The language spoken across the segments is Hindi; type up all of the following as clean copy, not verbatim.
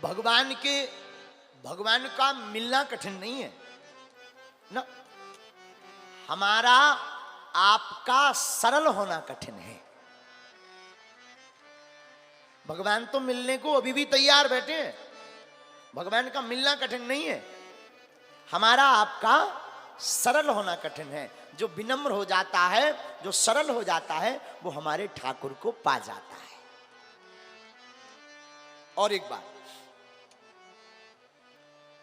भगवान का मिलना कठिन नहीं है ना, हमारा आपका सरल होना कठिन है। भगवान तो मिलने को अभी भी तैयार बैठे हैं, भगवान का मिलना कठिन नहीं है, हमारा आपका सरल होना कठिन है। जो विनम्र हो जाता है, जो सरल हो जाता है, वो हमारे ठाकुर को पा जाता है। और एक बात,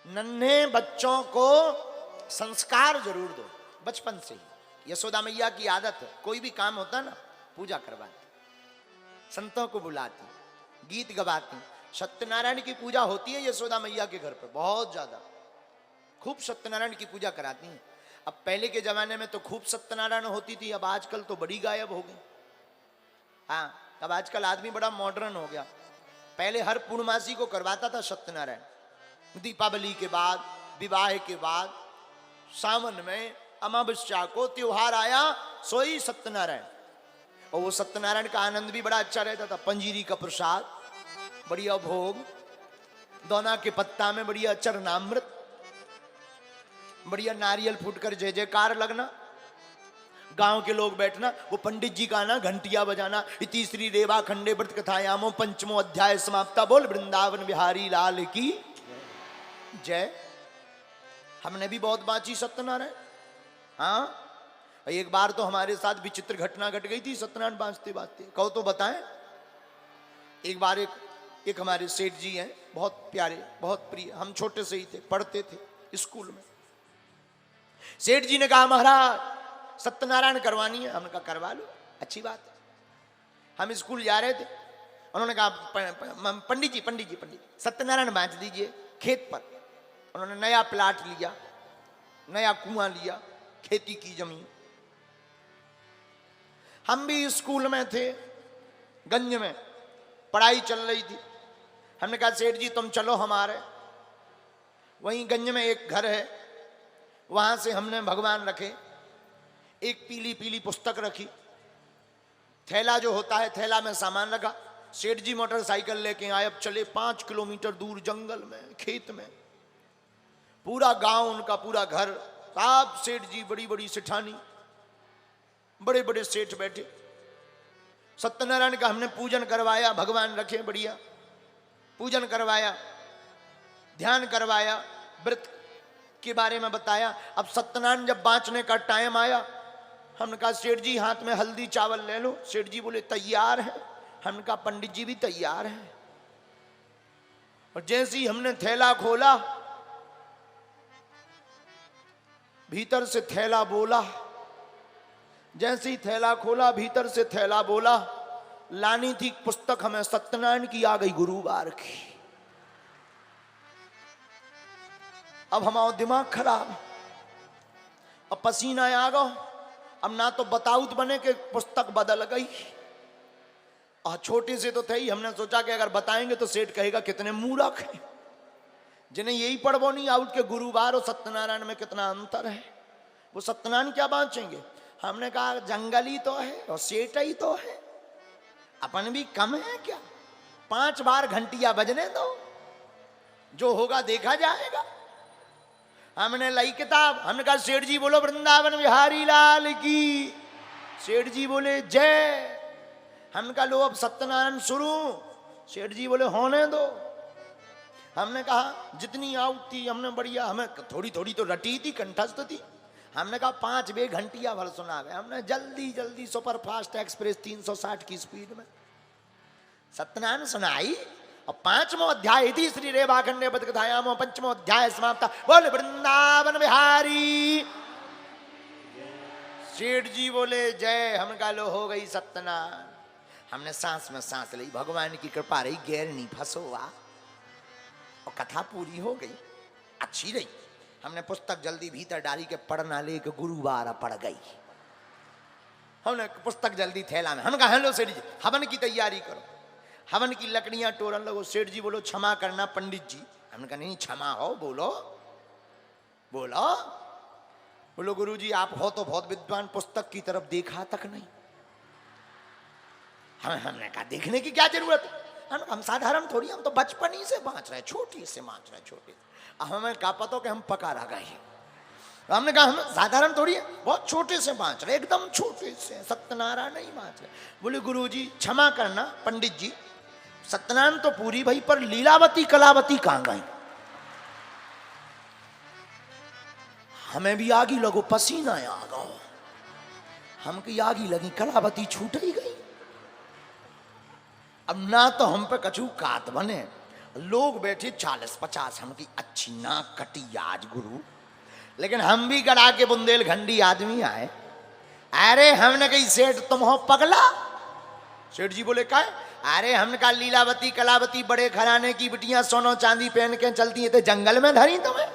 नन्हे बच्चों को संस्कार जरूर दो बचपन से ही। यशोदा मैया की आदत है, कोई भी काम होता ना पूजा करवाती, संतों को बुलाती, गीत गवाती। सत्यनारायण की पूजा होती है यशोदा मैया के घर पर बहुत ज्यादा, खूब सत्यनारायण की पूजा कराती हैं। अब पहले के जमाने में तो खूब सत्यनारायण होती थी, अब आजकल तो बड़ी गायब हो गई। हाँ, अब आजकल आदमी बड़ा मॉडर्न हो गया। पहले हर पूर्णमासी को करवाता था सत्यनारायण, दीपावली के बाद, विवाह के बाद, सावन में अमावस्या को त्योहार आया, सोई सत्यनारायण। और वो सत्यनारायण का आनंद भी बड़ा अच्छा रहता था। पंजीरी का प्रसाद, बढ़िया भोग, दोना के पत्ता में बढ़िया चरणामृत, बढ़िया नारियल फूटकर जय जयकार लगना, गांव के लोग बैठना, वो पंडित जी का ना घंटिया बजाना। इति श्री रेवा खंडे व्रत कथायामो पंचमो अध्याय समाप्ता। बोल वृंदावन बिहारी लाल की जय। हमने भी बहुत बांची सत्यनारायण। हाँ, एक बार तो हमारे साथ विचित्र घटना घट गई थी सत्यनारायण बांचते बांचते। कहो तो बताएं। एक बार एक हमारे सेठ जी हैं, बहुत प्यारे, बहुत प्रिय, हम छोटे से ही थे, पढ़ते थे स्कूल में। सेठ जी ने कहा महाराज सत्यनारायण करवानी है। हमने कहा करवा लो, अच्छी बात है। हम स्कूल जा रहे थे, उन्होंने कहा पंडित जी सत्यनारायण बांच दीजिए खेत पर। उन्होंने नया प्लाट लिया, नया कुआं लिया, खेती की जमीन। हम भी स्कूल में थे, गंज में पढ़ाई चल रही थी। हमने कहा सेठ जी तुम चलो हमारे, वहीं गंज में एक घर है, वहां से हमने भगवान रखे, एक पीली पीली पुस्तक रखी, थैला जो होता है थैला में सामान रखा। सेठ जी मोटरसाइकिल लेके आए। अब चले 5 किलोमीटर दूर जंगल में, खेत में, पूरा गांव उनका, पूरा घर, सब सेठ जी, बड़ी बड़ी सेठानी, बड़े बड़े सेठ बैठे। सत्यनारायण का हमने पूजन करवाया, भगवान रखे बढ़िया, पूजन करवाया, ध्यान करवाया, व्रत के बारे में बताया। अब सत्यनारायण जब बांचने का टाइम आया, हमने कहा सेठ जी हाथ में हल्दी चावल ले लो। सेठ जी बोले तैयार है। हमने कहा पंडित जी भी तैयार है। और जैसे ही हमने थैला खोला, भीतर से थैला बोला, जैसे ही थैला खोला भीतर से थैला बोला, लानी थी पुस्तक हमें सत्यनारायण की, आ गई गुरुवार की। अब हमारा दिमाग खराब, अब पसीना आ गया। अब ना तो बताऊत बने कि पुस्तक बदल गई, और छोटे से तो थे ही। हमने सोचा कि अगर बताएंगे तो सेठ कहेगा कितने मूर्ख हैं, जिन्हें यही पढ़वो नहीं आउट के गुरुवार और सत्यनारायण में कितना अंतर है, वो सत्यनारायण क्या बांचेंगे। हमने कहा जंगल ही तो है और सेठ ही तो है, अपन भी कम है क्या। 5 बार घंटिया बजने दो, जो होगा देखा जाएगा। हमने लाई किताब, हमने कहा सेठ जी बोलो वृंदावन बिहारी लाल की। सेठ जी बोले जय। हमने कहा लो अब सत्यनारायण शुरू। सेठ जी बोले होने दो। हमने कहा जितनी आउट थी हमने बढ़िया, हमें थोड़ी थोड़ी तो रटी थी, कंठस्थ थी। हमने कहा 5 बे घंटिया भर सुना गए। हमने जल्दी जल्दी सुपर फास्ट एक्सप्रेस 360 की स्पीड में सत्यनारायण सुनाई। और 5वां अध्याय थी श्री रेवा खंडे व्रत कथायामो पंचमो अध्याय समाप्ता। बोल वृंदावन बिहारी। सेठ जी बोले जय। हम कहा लो हो गई सत्यनारायण। हमने सांस में सांस ली, भगवान की कृपा रही, गैर नहीं फंसोआ, और कथा पूरी हो गई, अच्छी रही। हमने पुस्तक जल्दी भीतर डाली के पढ़ना ले के गुरुवार पड़ गई। हमने पुस्तक जल्दी थैला में। हम कहा हेलो सेठ जी हवन की तैयारी करो, हवन की लकड़ियां टोरन लगो। सेठ जी बोलो क्षमा करना पंडित जी। हमने कहा नहीं क्षमा हो, बोलो बोलो बोलो। गुरु जी आप हो तो बहुत विद्वान, पुस्तक की तरफ देखा तक नहीं। हमने कहा देखने की क्या जरूरत है, हम साधारण थोड़ी, हम तो बचपन ही से बाँच रहे, छोटी से बाँच रहे, छोटी। हमें क्या पता कि हम पका रह गए। हमने कहा हम साधारण थोड़ी है, बहुत छोटे से बाँच रहे, एकदम छोटे से, सत्यनारायण नहीं बाँच रहे। बोले गुरुजी क्षमा करना पंडित जी, सत्यनारायण तो पूरी भाई, पर लीलावती कलावती कहाँ गई? हमें भी आगी लगो, पसीना आ गो, हमकी आगी लगी, कलावती छूट ही गई। अब ना तो हम पे कछु कात बने, लोग बैठे 40-50, हमकी अच्छी नाक कटी आज गुरु, लेकिन हम भी गड़ा के बुंदेलखंडी आदमी आए। अरे हमने कही सेठ तुम हो पगला? सेठ जी बोले क्या? अरे हमने कहा लीलावती कलावती बड़े घराने की बिटियां सोनो चांदी पहन के चलती है, तो जंगल में धरी तुम्हें?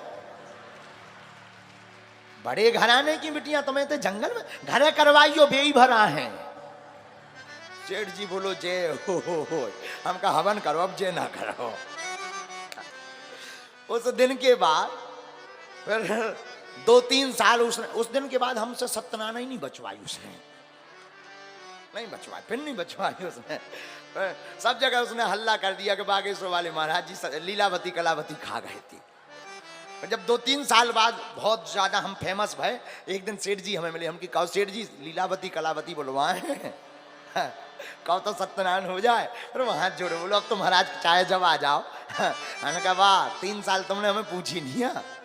बड़े घराने की बिटियां तुम्हें तो जंगल में घरे करवाइयो, बेई भरा है। सेठ जी बोलो जय हो, हमका हवन करो, अब जय ना करो। उस दिन के बाद फिर 2-3 साल उसने, उस दिन के बाद हमसे सत्यनारायण ही नहीं बचवाई उसने, नहीं बचवाई, फिर नहीं बचवाई उसने। सब जगह उसने हल्ला कर दिया कि बागेश्वर वाले महाराज जी लीलावती कलावती खा गए थे। जब 2-3 साल बाद बहुत ज्यादा हम फेमस भय, एक दिन सेठ जी हमें मिले, हम की कहो सेठ जी लीलावती कलावती बुलवाए, कहो तो सत्यनारायण हो जाए। फिर वहां जोड़ो, बोलो अब तो महाराज चाहे जब आ जाओ। मैंने कहा वाह, 3 साल तुमने हमें पूछी नहीं है।